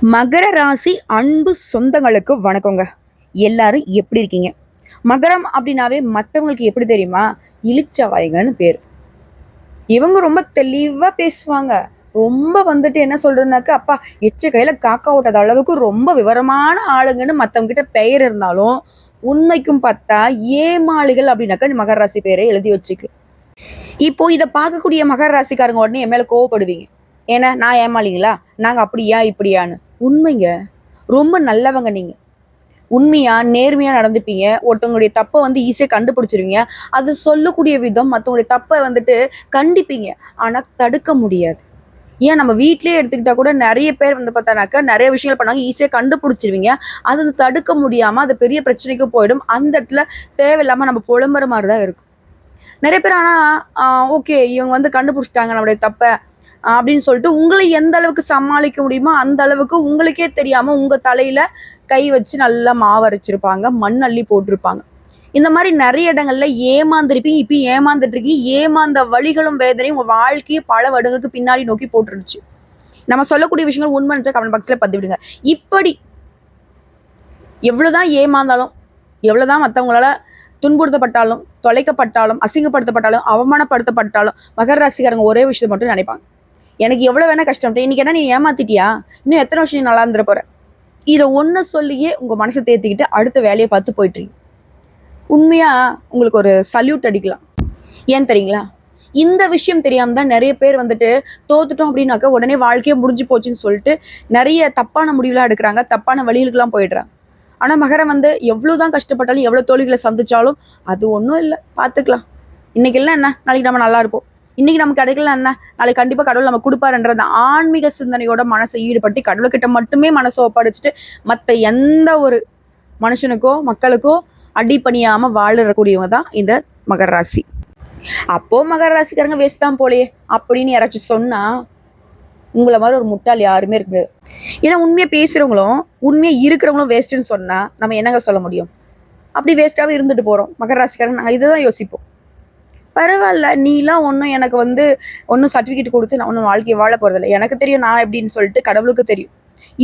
மகர ராசி அன்பு சொந்தங்களுக்கு வணக்கங்க. எல்லாரும் எப்படி இருக்கீங்க? மகரம் அப்படின்னாவே மற்றவங்களுக்கு எப்படி தெரியுமா? இளிச்சவாய்கன்னு பேர். இவங்க ரொம்ப தெளிவா பேசுவாங்க. ரொம்ப வந்துட்டு என்ன சொல்றதுனாக்க, அப்பா எச்ச கையில காக்கா ஓட்டாத அளவுக்கு ரொம்ப விவரமான ஆளுங்கன்னு மற்றவங்க கிட்ட பெயர் இருந்தாலும், உண்மைக்கும் பார்த்தா ஏமாளிகள் அப்படின்னாக்க மகர ராசி பேரை எழுதி வச்சுக்கலாம். இப்போ இதை பார்க்கக்கூடிய மகர ராசிக்காரங்க உடனே என் மேல கோவப்படுவீங்க. ஏன்னா நான் ஏமாளிங்களா, நாங்க அப்படியா இப்படியான்னு. உண்மைங்க. ரொம்ப நல்லவங்க நீங்க. உண்மையா நேர்மையா நடந்துப்பீங்க. ஒருத்தவங்களுடைய தப்பை வந்து ஈஸியா கண்டுபிடிச்சிருவீங்க. அது சொல்லக்கூடிய விதம் மற்றவங்களுடைய தப்பை வந்துட்டு கண்டிப்பீங்க. ஆனா தடுக்க முடியாது. ஏன் நம்ம வீட்லயே எடுத்துக்கிட்டா கூட நிறைய பேர் வந்து பார்த்தானாக்கா நிறைய விஷயங்கள் பண்ணாங்க, ஈஸியா கண்டுபிடிச்சிருவீங்க. அது தடுக்க முடியாம அது பெரிய பிரச்சனைக்கு போயிடும். அந்த இடத்துல தேவையில்லாம நம்ம புலம்புற மாதிரி தான் இருக்கும். நிறைய பேர் ஆனா ஓகே இவங்க வந்து கண்டுபிடிச்சிட்டாங்க நம்மளுடைய தப்ப அப்படின்னு சொல்லிட்டு உங்களை எந்த அளவுக்கு சமாளிக்க முடியுமோ அந்த அளவுக்கு உங்களுக்கே தெரியாம உங்க தலையில கை வச்சு நல்லா மாவரைச்சிருப்பாங்க, மண் அள்ளி போட்டிருப்பாங்க. இந்த மாதிரி நிறைய இடங்கள்ல ஏமாந்துருப்பீங்க. இப்ப ஏமாந்துட்டு இருக்கீங்க. ஏமாந்த வழிகளும் வேதனையும் உங்க வாழ்க்கையை பல வருடங்களுக்கு பின்னாடி நோக்கி போட்டுருச்சு. நம்ம சொல்லக்கூடிய விஷயங்கள் உண்மை கமெண்ட் பாக்ஸ்ல பதிவு விடுங்க. இப்படி எவ்வளவுதான் ஏமாந்தாலும், எவ்வளவுதான் மற்றவங்களால துன்புறுத்தப்பட்டாலும், தொலைக்கப்பட்டாலும், அசிங்கப்படுத்தப்பட்டாலும், அவமானப்படுத்தப்பட்டாலும் மகர ராசிக்காரங்க ஒரே விஷயத்தை மட்டும் நினைப்பாங்க. எனக்கு எவ்வளவு வேணா கஷ்டம், இன்னைக்கு என்ன நீ ஏமாத்திட்டியா, இன்னும் எத்தனை வருஷம் நீ நல்லா இருந்துட போற, இதை ஒண்ணு சொல்லியே உங்க மனசை தேத்திக்கிட்டு அடுத்த வேலையை பார்த்து போயிட்டு இருக்கீங்க. உண்மையா உங்களுக்கு ஒரு சல்யூட் அடிக்கலாம். ஏன் தெரியுங்களா? இந்த விஷயம் தெரியாம தான் நிறைய பேர் வந்துட்டு தோத்துட்டோம் அப்படின்னாக்க உடனே வாழ்க்கையே முடிஞ்சு போச்சுன்னு சொல்லிட்டு நிறைய தப்பான முடிவுலாம் எடுக்கிறாங்க, தப்பான வழிகளுக்கெல்லாம் போயிடுறாங்க. ஆனா மகரம் வந்து எவ்வளவுதான் கஷ்டப்பட்டாலும், எவ்வளவு தோல்விகளை சந்திச்சாலும் அது ஒன்றும் இல்லை, பார்த்துக்கலாம். இன்னைக்கு இல்லை என்ன, நாளைக்கு நம்ம நல்லா இருப்போம். இன்னைக்கு நமக்கு கிடைக்கல என்ன, நாளைக்கு கண்டிப்பா கடவுள் நம்ம கொடுப்பாருன்றத ஆன்மீக சிந்தனையோட மனசை ஈடுபடுத்தி கடவுள்கிட்ட மட்டுமே மனசை ஒப்படைச்சிட்டு மற்ற எந்த ஒரு மனுஷனுக்கோ மக்களுக்கோ அடிப்பணியாம வாழக்கூடியவங்க தான் இந்த மகர ராசி. அப்போ மகர ராசிக்காரங்க வேஸ்ட் தான் போலையே அப்படின்னு யாராச்சும் சொன்னா உங்களை மாதிரி ஒரு முட்டாள் யாருமே இருக்க முடியாது. ஏன்னா உண்மையா பேசுறவங்களும் உண்மையா இருக்கிறவங்களும் வேஸ்ட்ன்னு சொன்னா நம்ம என்னங்க சொல்ல முடியும்? அப்படி வேஸ்டாவே இருந்துட்டு போறோம் மகர ராசிக்காரங்க. நாங்கள் இதுதான் யோசிப்போம். பரவாயில்ல, நீலாம் ஒன்றும் எனக்கு வந்து ஒன்றும் சர்டிஃபிகேட் கொடுத்து நான் ஒன்றும் வாழ்க்கையை வாழ போறதில்லை, எனக்கு தெரியும் நான் எப்படின்னு சொல்லிட்டு கடவுளுக்கு தெரியும்.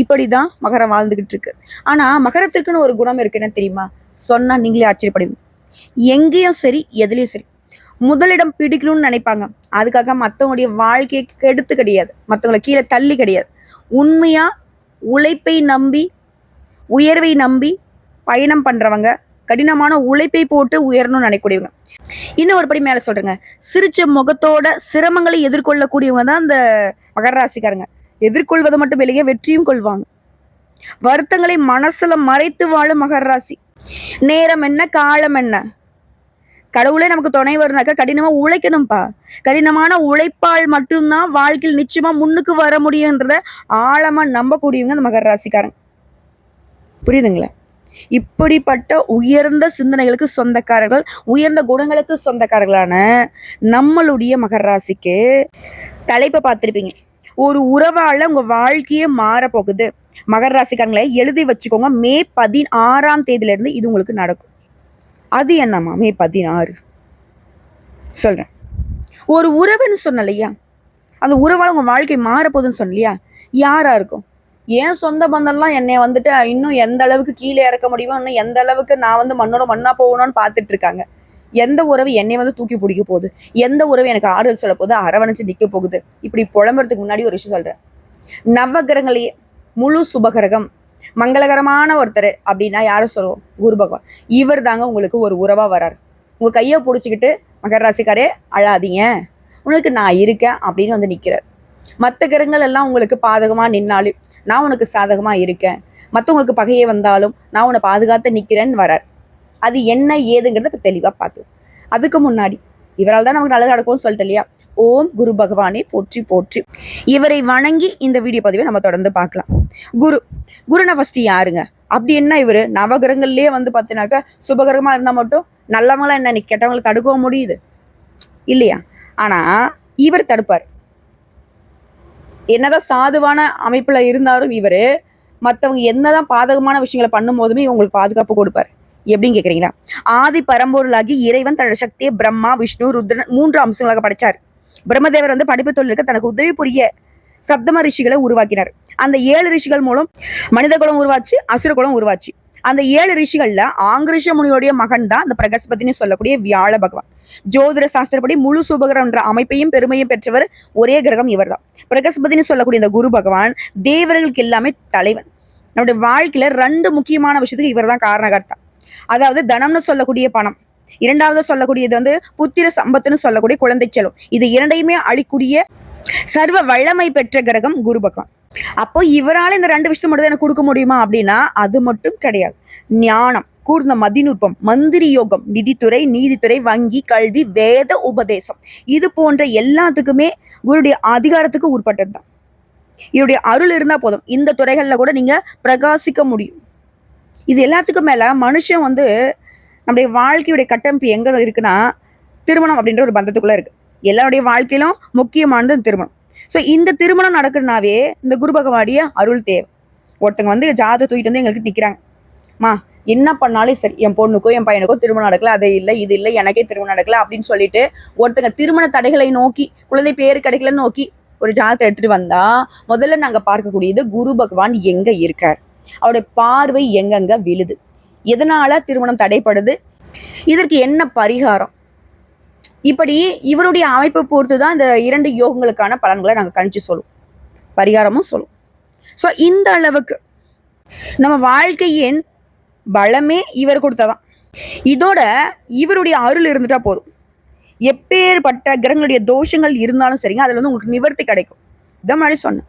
இப்படிதான் மகரம் வாழ்ந்துகிட்டு இருக்கு. ஆனா மகரத்திற்குன்னு ஒரு குணம் இருக்கு, என்ன தெரியுமா? சொன்னா நீங்களே ஆச்சரியப்படுவீங்க. எங்கேயும் சரி எதுலயும் சரி முதலிடம் பிடிக்கணும்னு நினைப்பாங்க. அதுக்காக மற்றவங்களுடைய வாழ்க்கையை கெடுத்து கிடையாது, மற்றவங்களை கீழே தள்ளி கிடையாது. உண்மையா உழைப்பை நம்பி உயர்வை நம்பி பயணம் பண்றவங்க, கடினமான உழைப்பை போட்டு உயரணும்னு நினைக்கக்கூடியவங்க. இன்னும் ஒரு படி மேல சொல்றேங்க, சிரிச்ச முகத்தோட சிரமங்களை எதிர்கொள்ளக்கூடியவங்க தான் இந்த மகர ராசிக்காரங்க. எதிர்கொள்வது மட்டும் இல்லையே, வெற்றியும் கொள்வாங்க. வருத்தங்களை மனசுல மறைத்து வாழும் மகர ராசி. நேரம் என்ன காலம் என்ன, கடவுளே நமக்கு துணை வருனாக்கா கடினமா உழைக்கணும்ப்பா. கடினமான உழைப்பால் மட்டும்தான் வாழ்க்கையில் நிச்சயமா முன்னுக்கு வர முடியுன்றத ஆழமா நம்பக்கூடியவங்க இந்த மகர ராசிக்காரங்க. புரியுதுங்களா? இப்படிப்பட்ட உயர்ந்த சிந்தனைகளுக்கு சொந்தக்காரர்கள், உயர்ந்த குணங்களுக்கு சொந்தக்காரர்களான நம்மளுடைய மகர ராசிக்கு தலைப்பை பார்த்திருப்பீங்க. ஒரு உறவால உங்க வாழ்க்கையே மாற போகுது. மகர ராசிக்காரங்களை எழுதி வச்சுக்கோங்க. மே 16ஆம் தேதியில இருந்து இது உங்களுக்கு நடக்கும். அது என்னம்மா மே 16? சொல்றேன். ஒரு உறவுன்னு சொன்னலையா, அந்த உறவால உங்க வாழ்க்கை மாறப்போகுதுன்னு சொன்னலையா, யாரா இருக்கும்? ஏன் சொந்த பந்தம்லாம் என்னை வந்துட்டு இன்னும் எந்த அளவுக்கு கீழே இறக்க முடியுமோ, இன்னும் எந்த அளவுக்கு நான் வந்து மண்ணோட மண்ணா போகணும்னு பார்த்துட்டு இருக்காங்க. எந்த உறவு என்னை வந்து தூக்கி பிடிக்க போகுது, எந்த உறவு எனக்கு ஆறுதல் சொல்ல போகுது, அரவணைச்சு நிற்க போகுது, இப்படி புலம்புறதுக்கு முன்னாடி ஒரு விஷயம் சொல்றேன். நவகிரகங்களையே முழு சுபகிரகம் மங்களகரமான ஒருத்தர் அப்படின்னா யாரும் சொல்லுவோம்? குரு பகவான். இவர் தாங்க உங்களுக்கு ஒரு உறவா வராரு. உங்க கையை பிடிச்சிக்கிட்டு மகர ராசிக்காரே அழாதீங்க, உனக்கு நான் இருக்கேன் அப்படின்னு வந்து நிற்கிறார். மற்ற கிரகங்கள் எல்லாம் உங்களுக்கு பாதகமா நின்னாலும் நான் உனக்கு சாதகமா இருக்கேன், மற்றவங்களுக்கு பகையே வந்தாலும் நான் உன்னை பாதுகாத்து நிற்கிறேன்னு வரார். அது என்ன ஏதுங்கிறத இப்போ தெளிவா பார்க்கலாம். அதுக்கு முன்னாடி இவரால் தான் நமக்கு நல்லது நடக்கும்னு சொல்லிட்டு இல்லையா, ஓம் குரு பகவானே போற்றி போற்றி. இவரை வணங்கி இந்த வீடியோ பதிவை நம்ம தொடர்ந்து பார்க்கலாம். குருனா ஃபர்ஸ்ட் யாருங்க? அப்படி என்ன இவரு நவகிரகங்கள்லயே வந்து பார்த்தீங்கன்னாக்கா சுபகிரகமா இருந்தா மட்டும் நல்லவங்களா என்ன கெட்டவங்களை தடுக்க முடியுது இல்லையா? ஆனா இவர் தடுப்பார். என்னதான் சாதுவான அமைப்புல இருந்தாலும் இவரு மற்றவங்க என்னதான் பாதகமான விஷயங்களை பண்ணும் போதுமே இவங்களுக்கு பாதுகாப்பு கொடுப்பாரு. எப்படின்னு கேக்குறீங்களா? ஆதி பரம்பொருளாகி இறைவன் தன்னோட சக்தியை பிரம்மா விஷ்ணு ருத்ரன் 3 அம்சங்களாக படைச்சார். பிரம்மதேவர் வந்து படிப்பு தொழிலுக்கு தனக்கு உதவி புரிய சப்தம ரிஷிகளை உருவாக்கினார். அந்த 7 ரிஷிகள் மூலம் மனித குலம் உருவாச்சு, அசுர குலம் உருவாச்சு. அந்த 7 ரிஷிகள்ல ஆங்கிரிஷ முனியோடைய மகன் தான் இந்த பிரகஸ்பதினு சொல்லக்கூடிய வியாழ பகவான். ஜோதிட சாஸ்திரப்படி முழு சுபகிரகம் என்ற அமைப்பையும் பெருமையும் பெற்றவர் ஒரே கிரகம் இவர் தான். பிரகஸ்பதினு சொல்லக்கூடிய இந்த குரு பகவான் தேவர்களுக்கு எல்லாமே தலைவன். நம்முடைய வாழ்க்கையில 2 முக்கியமான விஷயத்துக்கு இவர் தான் காரணகர்த்தா. அதாவது தனம்னு சொல்லக்கூடிய பணம், இரண்டாவது சொல்லக்கூடியது வந்து புத்திர சம்பத்துன்னு சொல்லக்கூடிய குழந்தை செல்வம். இது இரண்டையுமே அளிக்கூடிய சர்வ வல்லமை பெற்ற கிரகம் குரு பகவான். அப்போ இவரால் இந்த 2 விஷயத்தை மட்டும் எனக்கு கொடுக்க முடியுமா அப்படின்னா அது மட்டும் கிடையாது. ஞானம், கூர்ந்த மதிநுட்பம், மந்திரி யோகம், நிதித்துறை, நீதித்துறை, வங்கி, கல்வி, வேத உபதேசம், இது போன்ற எல்லாத்துக்குமே குருடைய அதிகாரத்துக்கு உட்பட்டது தான். இவருடைய அருள் இருந்தா போதும், இந்த துறைகள்ல கூட நீங்க பிரகாசிக்க முடியும். இது எல்லாத்துக்கும் மேல மனுஷன் வந்து நம்முடைய வாழ்க்கையுடைய கட்டமைப்பு எங்க இருக்குன்னா திருமணம் அப்படின்ற ஒரு பந்தத்துக்குள்ள இருக்கு. எல்லாருடைய வாழ்க்கையிலும் முக்கியமானது திருமணம். ஸோ இந்த திருமணம் நடக்குதுனாவே இந்த குரு பகவானுடைய அருள் தேவை. ஒருத்தங்க வந்து ஜாதகம் தூக்கிட்டு வந்து எங்களுக்கு நிற்கிறாங்கம்மா, என்ன பண்ணாலும் சரி என் பொண்ணுக்கோ என் பையனுக்கோ திருமணம் நடக்கல, அது இல்லை இது இல்லை, எனக்கே திருமணம் நடக்கல அப்படின்னு சொல்லிட்டு ஒருத்தங்க திருமண தடைகளை நோக்கி, குழந்தை பேர் கிடைக்கலன்னு நோக்கி ஒரு ஜாதகத்தை எடுத்துட்டு வந்தா முதல்ல நாங்க பார்க்கக்கூடியது குரு பகவான் எங்க இருக்கார், அவருடைய பார்வை எங்கெங்க விழுது, எதனால திருமணம் தடைப்படுது, இதற்கு என்ன பரிகாரம், இப்படி இவருடைய அமைப்பை பொறுத்து தான் இந்த 2 யோகங்களுக்கான பலன்களை நாங்கள் கணிச்சு சொல்லுவோம், பரிகாரமும் சொல்லுவோம். ஸோ இந்த அளவுக்கு நம்ம வாழ்க்கையின் பலமே இவர் கொடுத்தாதான். இதோட இவருடைய அருள் இருந்துட்டா போதும், எப்பேற்பட்ட கிரகங்களுடைய தோஷங்கள் இருந்தாலும் சரிங்க, அதுல வந்து உங்களுக்கு நிவர்த்தி கிடைக்கும். இதான் மாதிரி சொன்னேன்.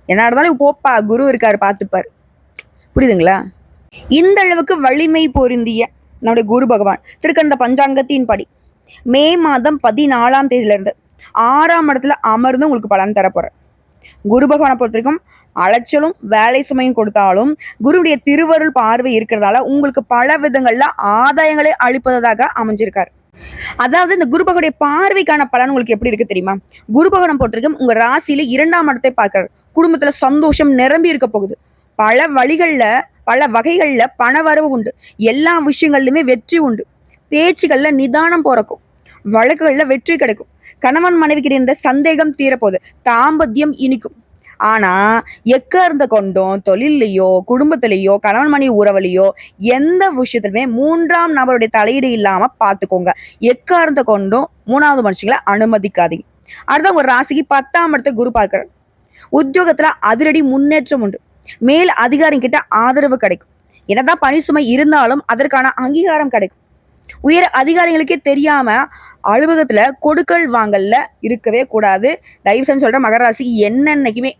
என்ன இருந்தாலும் போப்பா குரு இருக்காரு பார்த்துப்பாரு. புரியுதுங்களா? இந்த அளவுக்கு வலிமை பொருந்திய நம்முடைய குரு பகவான் திருக்கண்ட பஞ்சாங்கத்தின் படி மே மாதம் 14ஆம் தேதியிலிருந்து 6ஆம் இடத்துல அமர்ந்து உங்களுக்கு பலன் தரப்போற. குரு பகவானை பொறுத்த வரைக்கும் அலைச்சலும் வேலை சுமையும் கொடுத்தாலும் குருவுடைய திருவருள் பார்வை இருக்கிறதால உங்களுக்கு பல விதங்கள்ல ஆதாயங்களை அளிப்பதாக அமைஞ்சிருக்காரு. அதாவது இந்த குரு பகவானுடைய பார்வைக்கான பலன் உங்களுக்கு எப்படி இருக்கு தெரியுமா? குரு பகவானை பொறுத்த வரைக்கும் உங்க ராசியில 2ஆம் இடத்தை பார்க்கிறார். குடும்பத்துல சந்தோஷம் நிரம்பி இருக்க போகுது. பல வழிகள்ல பல வகைகள்ல பண வரவு உண்டு. எல்லா விஷயங்கள்லயுமே வெற்றி உண்டு. பேச்சுகள்ல நிதானம் பிறக்கும். வழக்குகள்ல வெற்றி கிடைக்கும். கணவன் மனைவிக்கிட்ட இருந்த சந்தேகம் தீரப்போகுது. தாம்பத்தியம் இனிக்கும். ஆனா எக்கார்ந்த கொண்டும் தொழிலையோ குடும்பத்திலேயோ கணவன் மனைவி உறவுலையோ எந்த விஷயத்திலுமே 3ஆம் நபருடைய தலையீடு இல்லாம பாத்துக்கோங்க. எக்கார்ந்த கொண்டும் 3வது மனுஷங்களை அனுமதிக்காதீங்க. அடுத்த ஒரு ராசிக்கு 10ஆம் இடத்தை குரு பார்க்கிறார். உத்தியோகத்துல அதிரடி முன்னேற்றம் உண்டு. மேல் அதிகாரிகிட்ட ஆதரவு கிடைக்கும். என்னதான் பணி சுமை இருந்தாலும் அதற்கான அங்கீகாரம் கிடைக்கும். உயர் அதிகாரிகளுக்கே தெரியாம அலுவலகத்துல கொடுக்கல் வாங்கல்ல இருக்கவே கூடாது. தயவு செஞ்சு சொல்ற மகர ராசிக்கு என்னன்னைக்குமே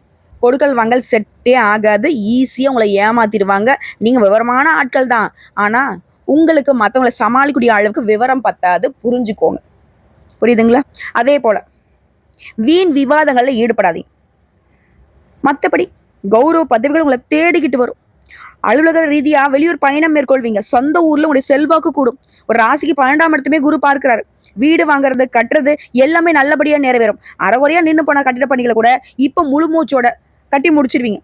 கொடுக்கல் வாங்கல் செட்டே ஆகாது. ஈஸியா உங்களை ஏமாத்திடுவாங்க. நீங்க விவரமான ஆட்கள் தான், ஆனா உங்களுக்கு மற்றவங்களை சமாளிக்கக்கூடிய அளவுக்கு விவரம் பத்தாது, புரிஞ்சுக்கோங்க. புரியுதுங்களா? அதே போல வீண் விவாதங்கள்ல ஈடுபடாதீங்க. மற்றபடி கௌரவ பதவிகள் உங்களை தேடிக்கிட்டு வரும். அலுவலக ரீதியா வெளியூர் பயணம் மேற்கொள்வீங்க. சொந்த ஊர்ல உங்களுடைய செல்வாக்கு கூடும். ஒரு ராசிக்கு 12ஆம் இடத்துமே குரு பார்க்கிறாரு. வீடு வாங்குறது கட்டுறது எல்லாமே நல்லபடியா நிறைவேறும். அறகுறையா நின்று போன கட்டிட பணிகளை கூட இப்ப முழு மூச்சோட கட்டி முடிச்சிருவீங்க.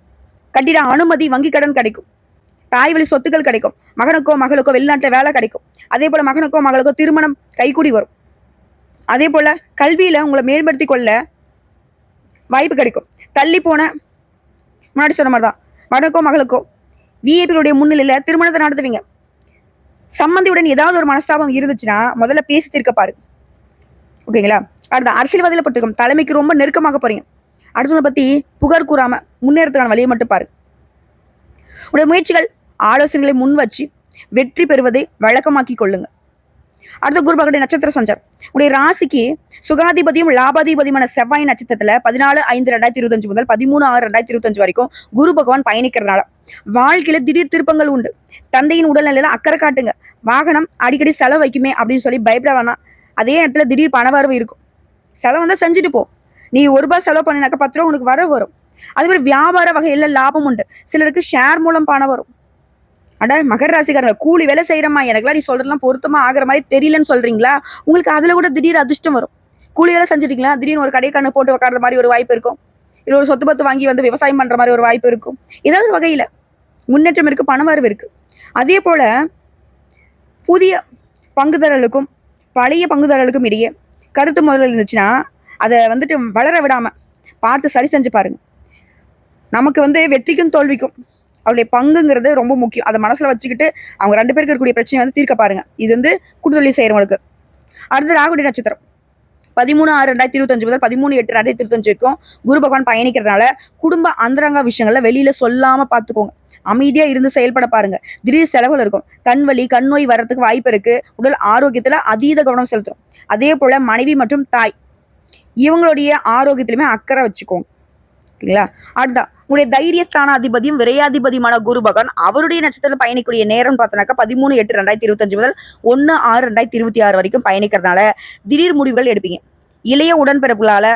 கட்டிட அனுமதி, வங்கி கடன் கிடைக்கும். தாய் வழி சொத்துக்கள் கிடைக்கும். மகனுக்கோ மகளுக்கோ வெளிநாட்டுல வேலை கிடைக்கும். அதே போல மகனுக்கோ மகளுக்கோ திருமணம் கைகூடி வரும். அதே போல கல்வியில உங்களை மேம்படுத்தி கொள்ள வாய்ப்பு கிடைக்கும். தள்ளி போன முன்னாடி சொன்ன மாதிரிதான் மகனுக்கோ மகளுக்கோ விஐபிகளுடைய முன்னிலையில திருமணத்தை நடத்துவீங்க. சம்பந்தியுடன் ஏதாவது ஒரு மனஸ்தாபம் இருந்துச்சுன்னா முதல்ல பேசி தீர்க்க பாரு. ஓகேங்களா? அடுத்த அரசியல்வாதியில பட்டிருக்கும் தலைமைக்கு ரொம்ப நெருக்கமாக போறீங்க. அடுத்தவங்களை பத்தி புகார் கூறாம முன்னேறதுக்கான வழியை மட்டும் பாரு. உடைய முயற்சிகள் ஆலோசனைகளை முன் வச்சு வெற்றி பெறுவதை வழக்கமாக்கி கொள்ளுங்க. அடுத்த குரு பகவானுடைய நட்சத்திர சஞ்சாரம் உடைய ராசிக்கு சுகாதிபதியும் லாபாதிபதியுமான செவ்வாய் நட்சத்திரத்துல 14/5/2025 முதல் 13/6/2025 வரைக்கும் குரு பகவான் பயணிக்கிறதுனால வாழ்க்கையில திடீர் திருப்பங்கள் உண்டு. தந்தையின் உடல்நிலையில அக்கறை காட்டுங்க. வாகனம் அடிக்கடி செலவு வைக்குமே அப்படின்னு சொல்லி பயப்பட வேணாம். அதே நேரத்துல திடீர் பண வரவு இருக்கும். செலவு வந்தா செஞ்சுட்டு போ. நீ ₹1 செலவு பண்ணினாக்க 10 ரூபா உனக்கு வரும். அதே மாதிரி வியாபார வகையில லாபம் உண்டு. சிலருக்கு ஷேர் மூலம் பணம் வரும். அட மகர ராசிக்காரங்க, கூலி வேலை செய்யறமா, எனக்குலாம் நீ சொல்றதுலாம் பொருத்தமா ஆகிற மாதிரி தெரியலன்னு சொல்றீங்களா? உங்களுக்கு அதுல கூட திடீர் அதிர்ஷ்டம் வரும். கூலி வேலை செஞ்சுட்டீங்களா, திடீர்னு ஒரு கடை கண்ணு போட்டு உட்கார்ற மாதிரி ஒரு வாய்ப்பு இருக்கும். இல்லை ஒரு சொத்து பத்து வாங்கி வந்து விவசாயம் பண்ற மாதிரி ஒரு வாய்ப்பு இருக்கும். ஏதாவது வகையில முன்னேற்றம் இருக்கு, பணவரவு இருக்கு. அதே போல புதிய பங்குதாரர்களுக்கும் பழைய பங்குதாரர்களுக்கும் இடையே கருத்து முதல்ல இருந்துச்சுன்னா அதை வந்துட்டு வளர விடாம பார்த்து சரி செஞ்சு பாருங்க. நமக்கு வந்து வெற்றிக்கும் தோல்விக்கும் அவருடைய பங்குங்கிறது ரொம்ப முக்கியம். அதை மனசுல வச்சுக்கிட்டு அவங்க 2 பேருக்கு இருக்கக்கூடிய பிரச்சனை வந்து தீர்க்க பாருங்க. இது வந்து கூட்டுத்தொழில் செய்யறவங்களுக்கு. அடுத்து ராகுடைய நட்சத்திரம் 13/6/2025 முதல் 13/8/2025 வரைக்கும் குரு பகவான் பயணிக்கிறதுனால குடும்ப அந்தரங்க விஷயங்கள்ல வெளியில சொல்லாம பாத்துக்கோங்க. அமைதியா இருந்து செயல்பட பாருங்க. திடீர் செலவுகள் இருக்கும். கண் வலி, கண் நோய் வர்றதுக்கு வாய்ப்பு இருக்கு. உடல் ஆரோக்கியத்துல அதீத கவனம் செலுத்தணும். அதே போல மனைவி மற்றும் தாய் இவங்களுடைய ஆரோக்கியத்திலுமே அக்கறை வச்சுக்கோங்க. ஓகேங்களா? அடுத்தா உங்களுடைய தைரிய ஸ்தானாதிபதியும் விரையாதிபதியுமான குரு பகவான் அவருடைய நட்சத்திரத்தில் பயணிக்கூடிய நேரம் பார்த்தோன்னாக்கா 13/8/2025 முதல் 1/6/2026 வரைக்கும் பயணிக்கிறதுனால திடீர் முடிவுகள் எடுப்பீங்க. இளைய உடன்பிறப்புகளால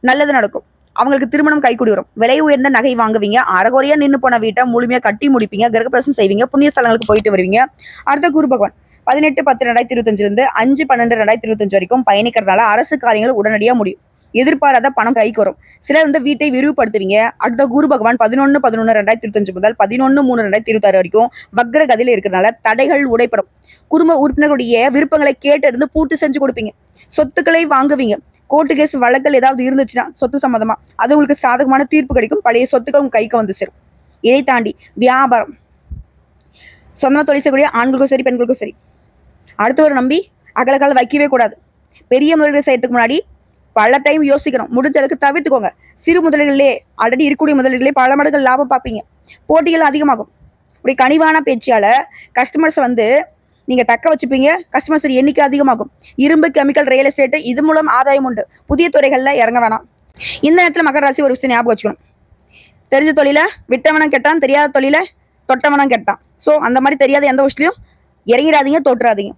நல்லது நடக்கும். அவங்களுக்கு திருமணம் கைக்கூடி வரும். விலை உயர்ந்த நகை வாங்குவீங்க. அறகுறையா நின்று போன வீட்டை முழுமையா கட்டி முடிப்பீங்க. கிரகப்பிரவேசம் செய்வீங்க. புண்ணிய ஸ்தலங்களுக்கு போயிட்டு வருவீங்க. அடுத்த குரு பகவான் 18/10/2025 இருந்து 5/12/2025 வரைக்கும் பயணிக்கிறதுனால அரசு காரியங்கள் உடனடியாக முடியும். எதிர்பாராத பணம் கைக்கு வரும். சிலர் வந்து வீட்டை விரிவுபடுத்துவீங்க. அடுத்த குரு பகவான் 11/11/2025 முதல் 11/3/2026 வரைக்கும் வக்ர கதியில இருக்கிறதுனால தடைகள் உடைப்படும். குடும்ப உறுப்பினர்களுடைய விருப்பங்களை கேட்டறிந்து பூட்டு செஞ்சு கொடுப்பீங்க. சொத்துக்களை வாங்குவீங்க. கோர்ட்டு கேஸ் வழக்கல் ஏதாவது இருந்துச்சுன்னா சொத்து சம்பந்தமா அது உங்களுக்கு சாதகமான தீர்ப்பு கிடைக்கும். பழைய சொத்துக்கள் உங்க கைக்கு வந்து சேரும். இதை தாண்டி வியாபாரம், சொந்தமா தொழில் செய்யக்கூடிய ஆண்களுக்கும் சரி பெண்களுக்கும் சரி அடுத்தவரை நம்பி அகலக்கால வைக்கவே கூடாது. பெரிய முதலீடு செய்யறதுக்கு முன்னாடி பல டைம் யோசிக்கணும். முடிஞ்ச அளவுக்கு தவிர்த்துக்கோங்க. சிறு முதலீடுகளே ஆல்ரெடி இருக்கக்கூடிய முதலீடுகளே பல மடங்கு லாபம் பார்ப்பீங்க. போட்டிகள் அதிகமாகும். இப்படி கனிவான பேச்சியால கஸ்டமர்ஸ் வந்து நீங்க தக்க வச்சுப்பீங்க. கஸ்டமர்ஸ் எண்ணிக்கை அதிகமாகும். இரும்பு, கெமிக்கல், ரியல் எஸ்டேட் இது மூலம் ஆதாயம் உண்டு. புதிய துறைகள்ல இறங்க வேணாம். இந்த நேரத்தில் மகர ராசி ஒரு விஷயம் ஞாபகம் வச்சுக்கணும். தெரிஞ்ச தொழில விட்டவனம் கெட்டான், தெரியாத தொழில தொட்டவனம் கெட்டான். ஸோ அந்த மாதிரி தெரியாத எந்த விஷயத்தையும் இறங்கிடாதீங்க, தோற்றுறாதீங்க.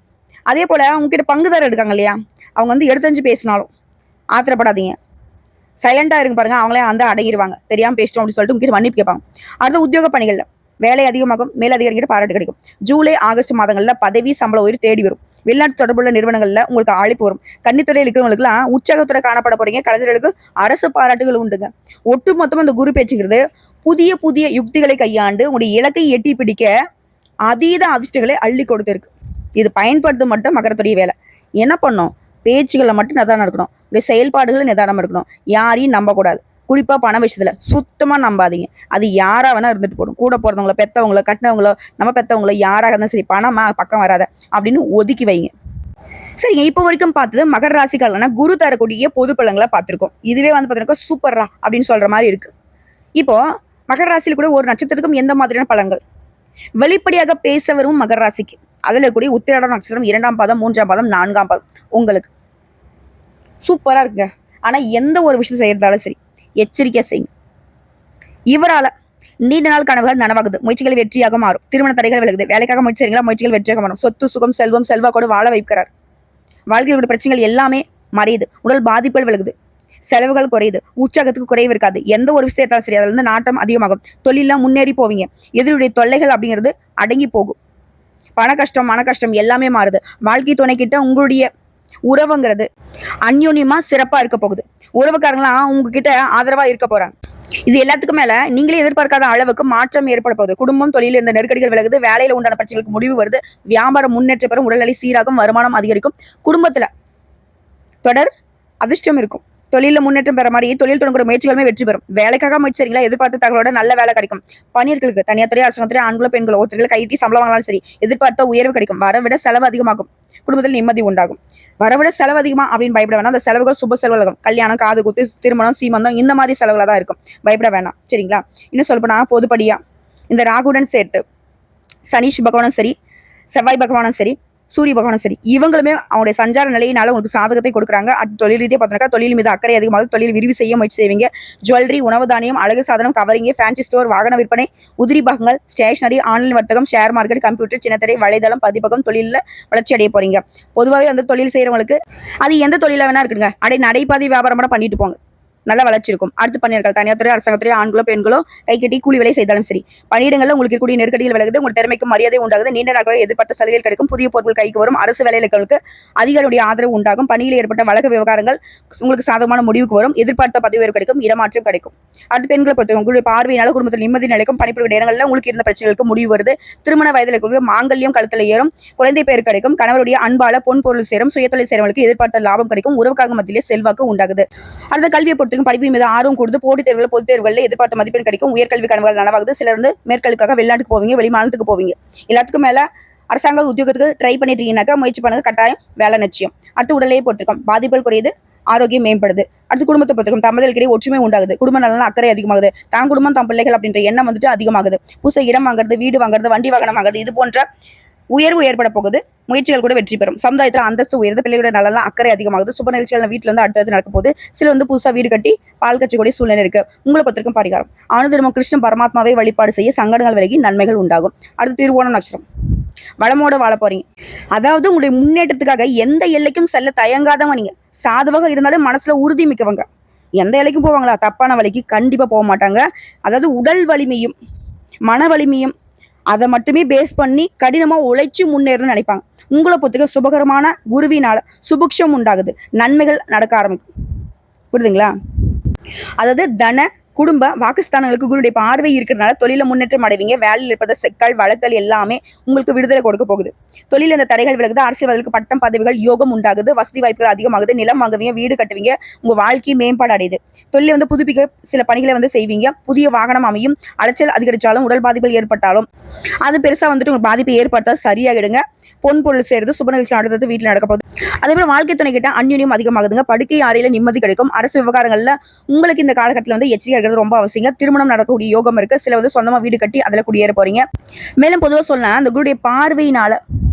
அதே போல உங்ககிட்ட பங்குதாரர் இருக்காங்க இல்லையா, அவங்க வந்து எடுத்தஞ்சு பேசினாலும் ஆத்திரப்படாதீங்க. சைலண்டா இருங்க பாருங்க. அவங்களே வந்து அடங்கிடுவாங்க. தெரியாம பேசிட்டோம் அப்படின்னு சொல்லிட்டு உங்ககிட்ட மன்னிப்பு கேட்பாங்க. அடுத்த உத்தியோக பணிகள்ல வேலை அதிகமாகும். மேலதிகாரிகிட்ட பாராட்டு கிடைக்கும். ஜூலை ஆகஸ்ட் மாதங்கள்ல பதவி சம்பள உயர்வு தேடி வரும். வெளிநாட்டு தொடர்புள்ள நிறுவனங்கள்ல உங்களுக்கு அழைப்பு வரும். கன்னித்துறையில் இருக்கிறவங்களுக்குலாம் உற்சாகத்துறை காணப்பட போறீங்க. கலைஞர்களுக்கு அரசு பாராட்டுகள் உண்டுங்க. ஒட்டு மொத்தமா இந்த குரு பேச்சுங்கிறது புதிய புதிய யுக்திகளை கையாண்டு உங்களுடைய இலக்கை எட்டி பிடிக்க அதீத அதிர்ஷ்டங்களை அள்ளி கொடுத்திருக்கு. இது பயன்படுத்த மட்டும் மகரத்துடைய வேலை. என்ன பண்ணும்? பேச்சுகளை மட்டும் நிதானம் இருக்கணும். செயல்பாடுகள் நிதானம் இருக்கணும். யாரையும் நம்பக்கூடாது. குறிப்பா பண விஷயத்துல சுத்தமா நம்பாதீங்க. அது யாரா வேணா இருந்துட்டு போடும். கூட போறவங்கள, பெத்தவங்கள, கட்டினவங்களோ, நம்ம பெத்தவங்களோ யாராக இருந்தாலும் சரி, பணமா பக்கம் வராத அப்படின்னு ஒதுக்கி வைங்க. சரிங்க, இப்போ வரைக்கும் பார்த்தது மகர ராசிக்காரனா குரு தரக்கூடிய பொது பலன்களை பார்த்திருக்கோம். இதுவே வந்து பார்த்தீங்கன்னா சூப்பர்ரா அப்படின்னு சொல்ற மாதிரி இருக்கு. இப்போ மகர ராசியில கூட ஒரு நட்சத்திரத்துக்கும் எந்த மாதிரியான பலன்கள்? வெளிப்படையாக பேச வரும் மகர ராசிக்கு அதுல கூடிய உத்திராட நட்சத்திரம் 2ஆம் பாதம், 3ஆம் பாதம், 4ஆம் பாதம் உங்களுக்கு சூப்பரா இருக்குங்க. ஆனா எந்த ஒரு விஷயம் செய்யறதாலும் சரி எச்சரிக்கையா செய்யுங்க. இவரால நீண்ட நாள் கனவுகள் நனவாகுது. முயற்சிகள் வெற்றியாக மாறும். திருமண தடைகள் விலகுது. வேலைக்காக முயற்சி செய்றீங்களா? முயற்சிகள் வெற்றியாக மாறும். சொத்து, சுகம், செல்வம், செல்வாக்கோடு வாழ வைக்கிறார். வாழ்க்கையோட பிரச்சனைகள் எல்லாமே மறையுது. உடல் பாதிப்புகள் விலகுது. செலவுகள் குறையுது. உற்சாகத்துக்கு குறைவு இருக்காது. எந்த ஒரு விஷயத்தாலும் சரி அதுல இருந்து நாட்டம் அதிகமாகும். தொழிலாம் முன்னேறி போவீங்க. எதிரியுடைய தொல்லைகள் அப்படிங்கிறது அடங்கி போகும். பண கஷ்டம், மன கஷ்டம் எல்லாமே மாறுது. வாழ்க்கை துணை கிட்ட உங்களுடைய உறவுங்கிறது அந்யோன்யமா சிறப்பா இருக்க போகுது. உறவுக்காரங்களாம் உங்ககிட்ட ஆதரவா இருக்க போறாங்க. இது எல்லாத்துக்கும் மேல நீங்களே எதிர்பார்க்காத அளவுக்கு மாற்றம் ஏற்பட போகுது. குடும்பம், தொழில் இந்த நெருக்கடிகள் விலகுது. வேலையில உண்டான பிரச்சனைகளுக்கு முடிவு வருது. வியாபாரம் முன்னேற்ற பெறும். உடல்நிலை சீராகும். வருமானம் அதிகரிக்கும். குடும்பத்துல தொடர் அதிர்ஷ்டம் இருக்கும். தொழில முன்னேற்றம் பெற மாதிரி தொழில் தொடங்கக்கூடிய முயற்சிகளுமே வெற்றி பெறும். வேலைக்காக முயற்சி செய்றீங்களா? எதிர்பார்த்த தகவலோட நல்ல வேலை கிடைக்கும். பணியர்களுக்கு தனியார் துறை, அரசாங்க துறை, ஆண்களோ பெண்களோ ஒருத்தர்கள் கைட்டி சம்பளம் வாங்கினாலும் சரி எதிர்பார்த்த உயர்வு கிடைக்கும். வரவிட செலவு அதிகமாகும். குடும்பத்தில் நிம்மதி உண்டாகும். வரவிட செலவு அதிகமா அப்படின்னு பயப்பட வேணாம். அந்த செலவுகள் சுப செலவுகள், கல்யாணம், காது குத்து, திருமணம், சீமந்தம் இந்த மாதிரி செலவுகளா தான் இருக்கும். பயப்பட வேணாம். சரிங்களா? இன்னும் சொல்லப்போனா பொதுப்படியா இந்த ராகுடன் சேர்த்து சனி பகவானும் சரி, செவ்வாய் பகவானும் சரி, சூரிய பகவானும் சரி இவங்களுமே அவங்களுடைய சஞ்சார நிலையினால உங்களுக்கு சாதகத்தை கொடுக்குறாங்க. அது தொழில் ரீதியாக பார்த்தோம்னா தொழில் மீது அக்கறை அதிகமாக தொழில் விரிவு செய்ய முயற்சி செய்வீங்க. ஜுவல்லரி, உணவு தானியம், அழகு சாதனம், கவரிங், ஃபேன்சி ஸ்டோர், வாகன விற்பனை, உதிரி பாகங்கள், ஸ்டேஷனரி, ஆன்லைன் வர்த்தகம், ஷேர் மார்க்கெட், கம்ப்யூட்டர், சின்னத்திரை, வலைதளம், பதிப்பகம் தொழிலில் வளர்ச்சி அடைய போறீங்க. பொதுவாகவே வந்து தொழில் செய்யறவங்களுக்கு அது எந்த தொழிலாக வேணா இருக்குங்க. நடைபாதை வியாபாரம் கூட பண்ணிட்டு போங்க. நல்ல வளர்ச்சி இருக்கும். அடுத்து பணியாளர்கள் தனியார் துறை, அரசாங்கத்துறை, ஆண்களோ பெண்களோ கை கட்டி கூலி வேலை செய்தாலும் சரி பணியிடங்களில் உங்களுக்கு இருக்கக்கூடிய நெருக்கடிகள் விலகுது. உங்கள் திறமைக்கும் மரியாதை உண்டாகுது. நீண்ட நாட்களாக எதிர்பார்த்த சலுகைகள் கிடைக்கும். புதிய பொருட்கள் கைக்கு வரும். அரசு வேலைகளுக்கு அதிகாரியுடைய ஆதரவு உண்டாகும். பணியில் ஏற்பட்ட வழக்கு விவகாரங்கள் உங்களுக்கு சாதகமான முடிவுக்கு வரும். எதிர்பார்த்த பதவி உயர்வு கிடைக்கும். இடமாற்றம் கிடைக்கும். அடுத்து பெண்களை பொறுத்த உங்களுடைய பார்வையினால குடும்பத்தில் நிம்மதி நிலைக்கும். பணிபுரிய இடங்களில் உங்களுக்கு இருந்த பிரச்சனைகளுக்கு முடிவு வருது. திருமண வயதில் இருக்கிற மாங்கல்யம் கழுத்தில் ஏறும். குழந்தை பேர் கிடைக்கும். கணவருடைய அன்பால பொன் பொருள் சேரும். சுயத்தொழில் செய்றவங்களுக்கு எதிர்பார்த்த லாபம் கிடைக்கும். உறவுக்காக மத்தியிலே செல்வாக்கு உண்டாகுது. அடுத்த கல்வியை பொறுத்த பொறுத்தவரைக்கும் படிப்பின் மீது ஆர்வம் கொடுத்து போட்டித் தேர்வுகள் பொதுத் தேர்வுகளில் எதிர்பார்த்த மதிப்பெண் கிடைக்கும். உயர்கல்வி கனவுகள் நனவாகுது. சிலர் வந்து மேற்கல்விக்காக வெளிநாட்டுக்கு போவீங்க, வெளி மாநிலத்துக்கு போவீங்க. எல்லாத்துக்கும் மேல அரசாங்க உத்தியோகத்துக்கு ட்ரை பண்ணிட்டு இருக்கீங்கன்னாக்கா முயற்சி பண்ணுங்க, கட்டாயம் வேலை நிச்சயம். அடுத்து உடலையே பொறுத்திருக்கும், பாதிப்புகள் குறையுது, ஆரோக்கியம் மேம்படுது. அடுத்து குடும்பத்தை பொறுத்திருக்கும், தம்பதிகளுக்கிடையே ஒற்றுமை உண்டாகுது, குடும்ப நலன் அக்கறை அதிகமாகுது, தான் குடும்பம் தான் பிள்ளைகள் அப்படின்ற எண்ணம் வந்துட்டு அதிகமாகுது. புதுசா இடம் வாங்குறது, வீடு வாங்குறது, வண்டி வாகனம் வாங்குறது, இது போன்ற உயர்வு ஏற்பட போகுது. முயற்சிகள் கூட வெற்றி பெறும். சமுதாயத்தில் அந்தஸ்து உயர்ந்து, பிள்ளைகளோட நலன் அக்கறை அதிகமாகுது. சுப நிகழ்ச்சிகள் வீட்டுல வந்து அடுத்தடுத்து நடக்க போகுது. சில வந்து புதுசா வீடு கட்டி பால் கச்சக்கூடிய சூழ்நிலை இருக்கு. உங்களை பொறுத்திருக்கும் பரிகாரம், அனுதினமும் கிருஷ்ண பரமாத்மாவை வழிபாடு செய்ய சங்கடங்கள் விலகி நன்மைகள் உண்டாகும். அடுத்து திருவோணம் நட்சத்திரம், வளமோட வாழ போறீங்க. அதாவது உங்களுடைய முன்னேற்றத்துக்காக எந்த எல்லைக்கும் செல்ல தயங்காதவங்க நீங்க. சாதுவாக இருந்தாலும் மனசுல உறுதி மிக்கவங்க. எந்த எல்லைக்கும் போவாங்களா? தப்பான வழிக்கு கண்டிப்பா போக மாட்டாங்க. அதாவது உடல் வலிமையும் மன வலிமையும் அதை மட்டுமே பேஸ் பண்ணி கடினமா உழைச்சு முன்னேறணும்னு நினைப்பாங்க. உங்களை பொறுத்தவரைக்கும் சுபகரமான குருவினால சுபிக்ஷம் உண்டாகுது, நன்மைகள் நடக்க ஆரம்பிக்கும். புரியுதுங்களா? அதாவது தன குடும்ப வாக்குஸ்தானங்களுக்கு குருடைய பார்வை இருக்கிறதுனால தொழில முன்னேற்றம் அடைவீங்க. வேலையில் இருப்பத செக்கல் வழக்கல் எல்லாமே உங்களுக்கு விடுதலை கொடுக்க போகுது. தொழில் இந்த தடைகள் விலகுது. அரசியல்வாதிகளுக்கு பட்டம் பதவிகள் யோகம் உண்டாகுது. வசதி வாய்ப்புகள் அதிகமாகுது. நிலம் வாங்குவீங்க, வீடு கட்டுவீங்க, உங்க வாழ்க்கை மேம்பாடு அடையுது. தொழிலை வந்து புதுப்பிக்க சில பணிகளை வந்து செய்வீங்க. புதிய வாகனம் அமையும். அலைச்சல் அதிகரிச்சாலும் உடல் பாதிப்புகள் ஏற்பட்டாலும் அது பெருசா வந்துட்டு உங்களுக்கு பாதிப்பை ஏற்படுத்தா சரியாகிடுங்க. பொன் பொருள் சேர்ந்து சுப நிகழ்ச்சி அடுத்தது வீட்டில் நடக்க போகுது. அதே போல வாழ்க்கை துணை கிட்ட அந்யுன்யம் அதிகமாகுதுங்க. படுக்கை அறையில நிம்மதி கிடைக்கும். அரசு விவகாரங்கள்ல உங்களுக்கு இந்த காலகட்டத்தில் வந்து எச்சரிக்கை இருக்கிறது ரொம்ப அவசியம். திருமணம் நடக்கக்கூடிய யோகம் இருக்கு. சில வந்து சொந்தமா வீடு கட்டி அதுல குடியேற போறீங்க. மேலும் பொதுவாக சொன்னா அந்த குருடைய பார்வையினால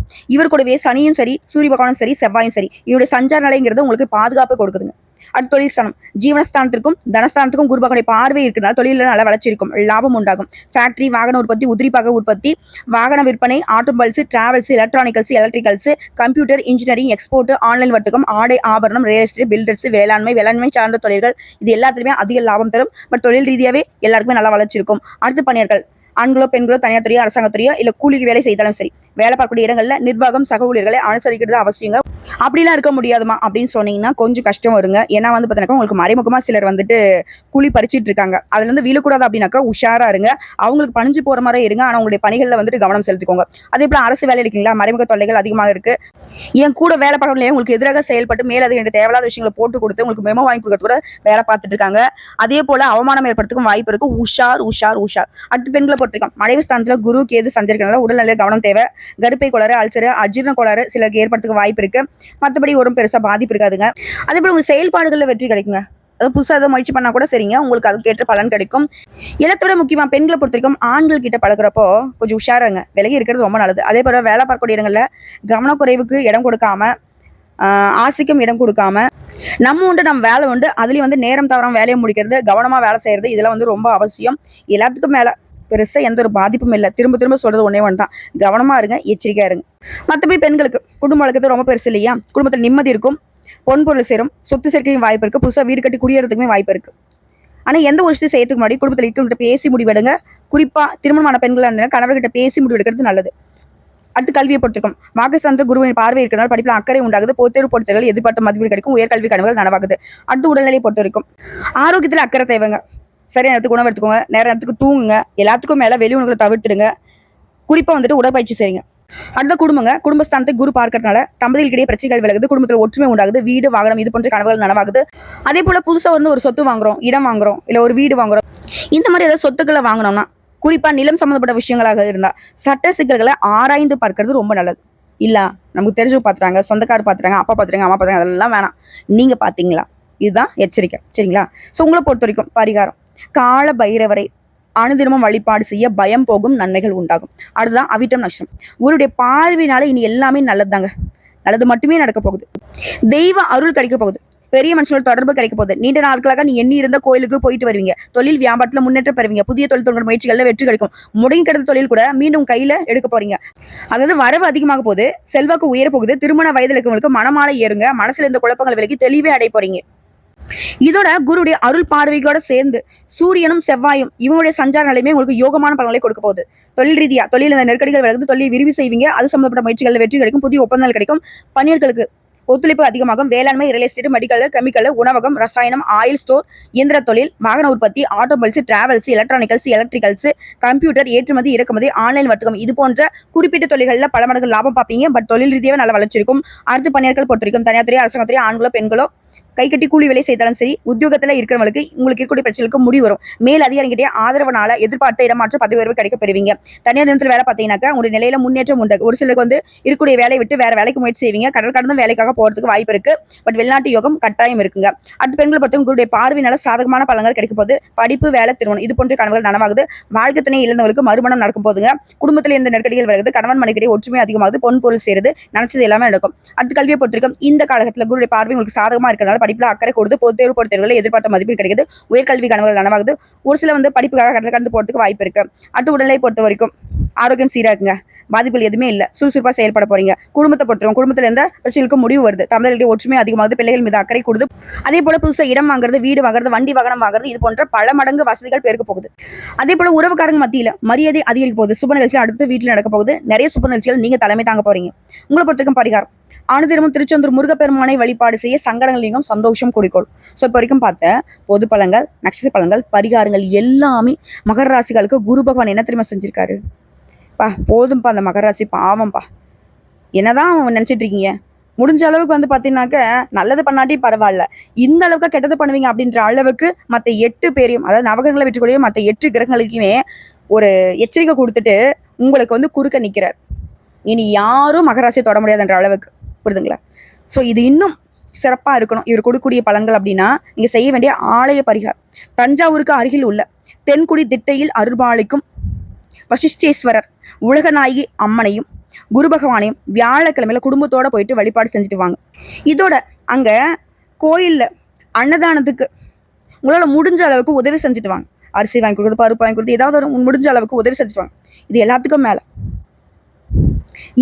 இவர் கூடவே சனியும் சரி, சூரிய பகவானும் சரி, செவ்வாயும் சரி, இவருடைய சஞ்சார நிலைங்கிறது உங்களுக்கு பாதுகாப்பு கொடுக்குதுங்க. அடுத்த தொழில் ஸ்தானம், ஜீவனஸ்தானத்திற்கும் தனஸ்தானத்துக்கும் குரு பகவானுடைய பார்வை இருக்கிறதுனால தொழில நல்ல வளர்ச்சி இருக்கும், லாபம் உண்டாகும். ஃபேக்டரி, வாகன உற்பத்தி, உதிரிப்பாக உற்பத்தி, வாகன விற்பனை, automobiles, travels, electronicals, electricals, computer, engineering, export, online வர்த்தகம், ஆடை ஆபரணம், ரியல் எஸ்டேட், பில்டர்ஸ், வேளாண்மை சார்ந்த தொழில்கள், இது எல்லாத்துலயுமே அதிக லாபம் தரும். பட் தொழில் ரீதியாவே எல்லாருக்குமே நல்லா வளர்ச்சி இருக்கும். அடுத்து பணியர்கள், ஆண்களோ பெண்களோ, தனியார் துறையோ அரசாங்கத்துறையோ இல்ல கூலிக்கு வேலை செய்தாலும் சரி, வேலை பார்க்கக்கூடிய இடங்கள்ல நிர்வாகம் சக ஊழியர்களை அனுசரிக்கிறது அவசியங்க. அப்படிலாம் இருக்க முடியாதுமா அப்படின்னு சொன்னீங்கன்னா கொஞ்சம் கஷ்டம் வருங்க. ஏன்னா வந்து பார்த்தீங்கன்னா உங்களுக்கு மறைமுகமா சிலர் வந்துட்டு கூலி பறிச்சிட்டு இருக்காங்க. அதுல இருந்து விழக்கூடாது அப்படின்னாக்கா உஷாரா இருங்க. அவங்களுக்கு பணிஞ்சு போற மாதிரி இருங்க. ஆனா உங்களுடைய பணிகள்ல வந்துட்டு கவனம் செலுத்திக்கோங்க. அதே போல அரசு வேலை இருக்கீங்களா, மறைமுக தொல்லைகள் அதிகமாக இருக்கு. என் கூட வேலை பார்க்கலையே உங்களுக்கு எதிராக செயல்பட்டு மேலதிக தேவையில்லாத விஷயங்களை போட்டு கொடுத்து உங்களுக்கு மெமோ வாங்கி கொடுக்கறது கூட வேலை பார்த்துட்டு இருக்காங்க. அதே போல அவமானம் ஏற்படுறதுக்கும் வாய்ப்பு இருக்கு. உஷார் உஷார் உஷார். அடுத்து பெண்களை பொறுத்திருக்கோம், மறைவு ஸ்தானத்துல குரு கேது சஞ்சரிக்கிறதுனால உடல்நிலை கவனம் தேவை. கருப்பை கோளாறு, அல்சர், அஜீரண கோளாறு சிலருக்கு ஏற்படுறதுக்கு வாய்ப்பு இருக்கு. மற்றபடி ஒரு பெருசா பாதிப்பு இருக்காதுங்க. அதே போல உங்க செயல்பாடுகள்ல வெற்றி கிடைக்குங்க. அது புதுசாக ஏதோ முயற்சி பண்ணா கூட சரிங்க, உங்களுக்கு அதுக்கேற்ற பலன் கிடைக்கும். எல்லாத்தோட முக்கியமா பெண்களை பொறுத்த வரைக்கும் ஆண்கள் கிட்ட பழகுறப்போ கொஞ்சம் உஷாராங்க, விலகி இருக்கிறது ரொம்ப நல்லது. அதே போல வேலை பார்க்கக்கூடிய இடங்கள்ல கவனக்குறைவுக்கு இடம் கொடுக்காம, ஆசைக்கும் இடம் கொடுக்காம, நம்ம உண்டு நம்ம வேலை உண்டு அதுலயும் வந்து நேரம் தவறாம வேலையை முடிக்கிறது, கவனமா வேலை செய்யறது, இதெல்லாம் வந்து ரொம்ப அவசியம். எல்லாத்துக்கும் மேல பெருசா எந்த ஒரு பாதிப்பும் இல்லை. திரும்ப திரும்ப சொல்றது ஒன்னே ஒன்று தான், கவனமா இருங்க, எச்சரிக்கையா இருங்க. மற்றபடி பெண்களுக்கு குடும்ப வழக்கத்தை ரொம்ப பெருசு இல்லையா, குடும்பத்தில் நிம்மதி இருக்கும், பொன் பொருள் சேரும், சொத்து சேர்க்கையும் வாய்ப்பு இருக்கு, புதுசாக வீடு கட்டி குடியேறதுக்குமே வாய்ப்பு இருக்கு. ஆனா எந்த ஒரு விஷயம் செய்யறதுக்கு முன்னாடி குடும்பத்தில் இருக்கிறவங்க பேசி முடிவெடுங்க. குறிப்பா திருமணமான பெண்களா இருந்தா கணவர்கிட்ட பேசி முடிவெடுக்கிறது நல்லது. அடுத்து கல்வியை பொறுத்திருக்கும், வாக்குஸ்தானத்தில் குருவின் பார்வை இருக்கிறதால படிப்பில் அக்கறை உண்டாகுது. பொதுத்தேர்வு போட்டிகள் எதிர்பார்த்த மதிப்பீடு கிடைக்கும். உயர்கல்வி கனவுகள் நனவாகுது. அடுத்து உடல்நிலையை பொறுத்த வரைக்கும் ஆரோக்கியத்தில் அக்கறை தேவைங்க. சரியான நேரத்துக்கு உணவு எடுத்துக்கோங்க, நேர நேரத்துக்கு தூங்குங்க. எல்லாத்துக்கும் மேல வெளி உணவுகளை தவிர்த்துடுங்க. குறிப்பா வந்துட்டு உடற்பயிற்சி செய்யுங்க. அடுத்த குடும்பஸ்தானத்தை குரு பார்க்கறதுனால தம்பதிகளுக்கிடையே பிரச்சனைகள் விலகுது, குடும்பத்தில் ஒற்றுமை உண்டாகுது, வீடு வாகனம் இது போன்ற கனவுகள் நனவாகுது. அதே போல புதுசா வந்து ஒரு சொத்து வாங்குறோம், இடம் வாங்குறோம், இல்ல ஒரு வீடு வாங்குறோம், இந்த மாதிரி ஏதாவது சொத்துக்களை வாங்கினோம்னா, குறிப்பா நிலம் சம்பந்தப்பட்ட விஷயங்களாக இருந்தா சட்ட சிக்கல்களை ஆராய்ந்து பார்க்கறது ரொம்ப நல்லது. இல்ல நமக்கு தெரிஞ்சவங்க பாத்துறாங்க, சொந்தக்காரர் பாத்துறாங்க, அப்பா பாத்துறாங்க, அம்மா பாத்துறாங்க, அதெல்லாம் வேணாம். நீங்க பாத்தீங்களா, இதுதான் எச்சரிக்கை. சரிங்களா? சோ உங்களை பொறுத்த வரைக்கும் பரிகாரம், கால பைரவரை அனுதினமும் வழிபாடு செய்ய பயம் போகும், நன்மைகள் உண்டாகும். அடுத்ததான் அவிட்டம் நட்சத்திரம், குருடைய பார்வையினால இனி எல்லாமே நல்லதுதாங்க. நல்லது மட்டுமே நடக்க போகுது. தெய்வ அருள் கிடைக்க போகுது. பெரிய மனுஷனோட தொடர்பு கிடைக்க போகுது. நீண்ட நாட்களாக நீ எண்ணி இருந்த கோயிலுக்கு போயிட்டு வருவீங்க. தொழில் வியாபாரத்துல முன்னேற்றம் பெறுவீங்க. புதிய தொழில் தொடர் முயற்சிகள்ல வெற்றி கிடைக்கும். முடங்கி கிடந்த தொழில் கூட மீண்டும் கையில எடுக்க போறீங்க. அதாவது வரவு அதிகமாக போகுது, செல்வாக்கு உயர போகுது. திருமண வயதில் இருக்கவங்களுக்கு மனமாலை ஏறுங்க. மனசுல இருந்த குழப்பங்கள் விலகி தெளிவே அடைய போறீங்க. இதோட குருடைய அருள் பார்வையோட சேர்ந்து சூரியனும் செவ்வாயும் இவங்களுடைய சஞ்சார நிலையுமே உங்களுக்கு யோகமான பலன்களை கொடுக்க போகுது. தொழில் ரீதியா தொழில் இந்த நெருக்கடிகள் விலகுது, தொழில் விரிவு செய்வீங்க. அது சம்பந்தப்பட்ட முயற்சிகள் வெற்றி கிடைக்கும். புதிய ஒப்பந்தங்கள் கிடைக்கும். பணியாளர்களுக்கு ஒத்துழைப்பு அதிகமாகும். வேளாண்மை, ரியல் எஸ்டேட், மெடிக்கல், கெமிக்கல், உணவகம், ரசாயனம், ஆயில் ஸ்டோர், இயந்திர தொழில், வாகன உற்பத்தி, automobiles, travels, electronicals, electricals, computer, ஏற்றுமதி இறக்குமதி, ஆன்லைன் வர்த்தகம், இது போன்ற குறிப்பிட்ட தொழில்களில் பல மடங்கு லாபம் பார்ப்பீங்க. பட் தொழில் ரீதியாக நல்ல வளர்ச்சி இருக்கும். அடுத்து பணியாளர்கள் பொறுத்திருக்கும், தனியார் துறை, அரசாங்கத்துறை, ஆண்களோ பெண்களோ கை கட்டி கூலி வேலை செய்தாலும் சரி, உத்தியோகத்துல இருக்கிறவங்களுக்கு உங்களுக்கு இருக்கக்கூடிய பிரச்சனைகளுக்கு முடிவு வரும். மேல் அதிகாரிகிட்டே ஆதரவனால எதிர்பார்த்த இடமாற்றம், பதவி உயர்வு கிடைக்க பெறுவீங்க. தனியார் நிறுவனத்தில் வேலை பார்த்தீங்கன்னாக்கா உங்களுடைய நிலையில முன்னேற்றம் உண்டு. ஒரு சிலருக்கு வந்து இருக்கக்கூடிய வேலையை விட்டு வேற வேலைக்கு முயற்சி செய்வீங்க. கடல் கடந்த வேலைக்காக போறதுக்கு வாய்ப்பு இருக்கு. பட் வெளிநாட்டு யோகம் கட்டாயம் இருக்குங்க. அடுத்த பெண்களை பொறுத்த உங்களுடைய பார்வையினால சாதகமான பலன்கள் கிடைக்க போது. படிப்பு, வேலை, திருமணம் இது போன்ற கனவுகள் நனவாகுது. வாழ்க்கை துணை இழந்தவங்களுக்கு மறுமணம் நடக்கும் போதுங்க. குடும்பத்தில் இருந்த நெருக்கடிகள் விலகுது. கணவன் மனைவிக்கிடையே ஒற்றுமை அதிகமாகுது. பொன் பொருள் சேருது. நினைச்சது எல்லாமே நடக்கும். அடுத்த கல்வியை பொறுத்திருக்கும் இந்த காலகட்டத்தில் குருடைய பார்வை உங்களுக்கு சாதகமா இருக்கிறதுனால படிப்புல அக்கறை கொடுத்து பொது தேர்வு போன்ற தேர்வுகளை எதிர்பார்த்த மதிப்பீடு கிடைக்குது. உயர்கல்வி கனவுகள் நனவாகுது. ஒரு சில வந்து படிப்புக்காக கடந்து போறதுக்கு வாய்ப்பு இருக்கு. அடுத்த உடலை பொறுத்த வரைக்கும் ஆரோக்கியம் சீரா இருக்குங்க. பாதிப்புகள் எதுவுமே இல்ல. சுறுசுறுப்பா செயல்பட போறீங்க. குடும்பத்தை பொறுத்தவரைக்கும் குடும்பத்துல இருந்த பிரச்சனைகளுக்கு முடிவு வருது. தமிழர்களுடைய ஒற்றுமை அதிகமாகுது. பிள்ளைகள் மீது அக்கறை கொடுது. அதே போல புதுசா இடம் வாங்குறது, வீடு வாங்குறது, வண்டி வாகனம் வாங்குறது இது போன்ற பல மடங்கு வசதிகள் பெருக்க போகுது. அதே போல உறவுக்காரங்க மத்தியில மரியாதை அதிகரிக்க போகுது. சுப நிகழ்ச்சிகள் அடுத்த வீட்டுல நடக்க போகுது. நிறைய சுப நிகழ்ச்சிகள் நீங்க தலைமை தாங்க போறீங்க. உங்களை பொறுத்தவரைக்கும் பரிகாரம் ஆனதிரமும் திருச்செந்தூர் முருகப்பெருமானை வழிபாடு செய்ய சங்கடங்கள் நீங்கும், சந்தோஷம் குறிக்கோள். ஸோ இப்போ வரைக்கும் பார்த்த பொது பலன்கள், நட்சத்திர பலன்கள், பரிகாரங்கள் எல்லாமே மகர ராசிகளுக்கு குரு பகவான் என்ன தெரியுமா செஞ்சிருக்காரு? போதும்பா அந்த மகர ராசி பாவம்பா. என்னதான் நினைச்சிட்டு இருக்கீங்க? முடிஞ்ச அளவுக்கு வந்து பாத்தீங்கன்னாக்க நல்லது பண்ணாட்டி பரவாயில்ல, இந்த அளவுக்கு கெட்டது பண்ணுவீங்க அப்படின்ற அளவுக்கு மற்ற 8 பேரையும், அதாவது நவகிரகங்களை வெற்றிக்கூடிய மற்ற 8 கிரகங்களுக்குமே ஒரு எச்சரிக்கை கொடுத்துட்டு உங்களுக்கு வந்து குறுக்க நிக்கிறார். இனி யாரும் மகராசியை தொட முடியாதுன்ற அளவுக்கு, புரியுதுங்களா? ஸோ இது இன்னும் சிறப்பா இருக்கணும் இவர் கொடுக்கக்கூடிய பலன்கள் அப்படின்னா நீங்க செய்ய வேண்டிய ஆலய பரிகாரம். தஞ்சாவூருக்கு அருகில் உள்ள தென்குடி திட்டையில் அருள்பாலிக்கும் வசிஷ்டேஸ்வரர் உலகநாயகி அம்மனையும் குரு பகவானையும் வியாழக்கிழமையில குடும்பத்தோட போயிட்டு வழிபாடு செஞ்சுட்டு வாங்க. இதோட அங்க கோயில்ல அன்னதானத்துக்கு உங்களால முடிஞ்ச அளவுக்கு உதவி செஞ்சுட்டு வாங்க. அரிசி வாங்கி கொடுக்குறது, பருப்பு வாங்கி கொடுத்து, ஏதாவது ஒரு முடிஞ்ச அளவுக்கு உதவி செஞ்சுட்டு வாங்க. இது எல்லாத்துக்கும் மேல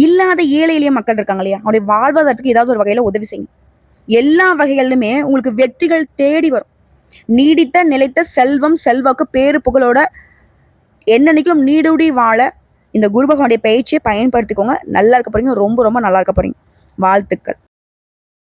இல்லாத ஏழை எளிய மக்கள் இருக்காங்க இல்லையா, அவருடைய வாழ்வாதாரத்துக்கு ஏதாவது ஒரு வகையில உதவி செய்யும். எல்லா வகைகளிலுமே உங்களுக்கு வெற்றிகள் தேடி வரும். நீடித்த நிலைத்த செல்வம், செல்வாக்கு, பேரு புகழோட என்னன்னைக்கும் நீடுடி வாழ இந்த குரு பகவானுடைய பயிற்சியை பயன்படுத்திக்கோங்க. நல்லா இருக்க போறீங்க. ரொம்ப ரொம்ப நல்லா இருக்க போறீங்க. வாழ்த்துக்கள்.